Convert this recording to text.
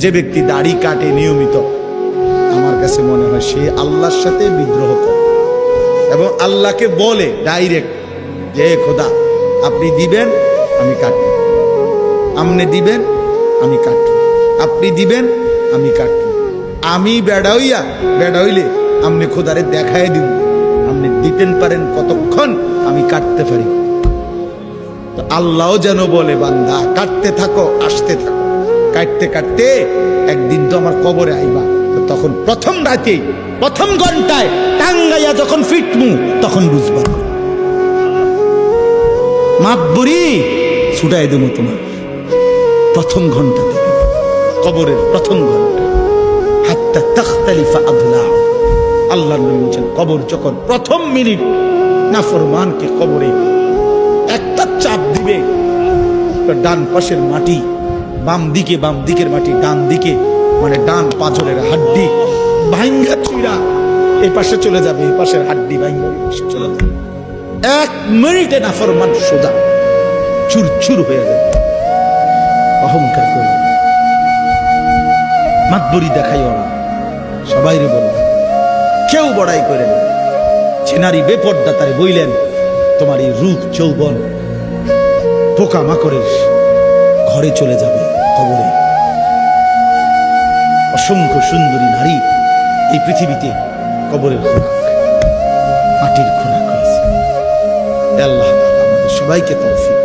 যে ব্যক্তি দাড়ি কাটে নিয়মিত, আমার কাছে মনে হয় সে আল্লাহর সাথে বিদ্রোহ করে এবং আল্লাহকে বলে ডাইরেক্ট যে খোদা আপনি দিবেন আমি কাটব, আপনি দিবেন আমি কাটব, আপনি দিবেন আমি কাটব, আমি বেড়া হইলে আপনি খোদারে দেখায় দিব, আপনি দিতেন পারেন কতক্ষণ আমি কাটতে পারি। তো আল্লাহও যেন বলে বান্দা কাটতে থাকো, আসতে থাকো, কাটতে কাটতে একদিন তো আমার কবরে আইবা। তো তখন প্রথম রাতে প্রথম ঘন্টায় টাঙ্গাইয়া যখন ফিটমু তখন বুঝবা মাতবরি ছুটাই দেবো তোমার প্রথম ঘন্টা থেকে, কবরের প্রথম ঘন্টা। হাত্তা তাখতালিফা আদলা, আল্লাহর নবী বলেন কবর যখন প্রথম মিনিট নাফরমানকে কবরে একটা চাপ দিবে, ডান পাশের মাটি বাম দিকের মাটি ডান দিকে, মানে ডান পাঁজরের হাড্ডি ভাঙ্গা চুরা এই পাশে চলে যাবে, এই পাশের হাড্ডি ভাঙ্গা চলে যাবে। এক মিনিটে নাফরমান সোজা চুরচুর হয়ে যাবে। অহংকার করে মাতবরি দেখাইও না, সবাই রে বলল, কেউ বড়াই করে না। ছেনারি বেপর্দা তারে বইলেন তোমার এই রূপ যৌবন পোকা মাকড়ের ঘরে চলে যাবে, কবরে। অসংখ্য সুন্দরী নারী এই পৃথিবীতে কবরের খোরাক, মাটির খোরাক হয়েছে। আল্লাহ আমাদের সবাইকে তৌফিক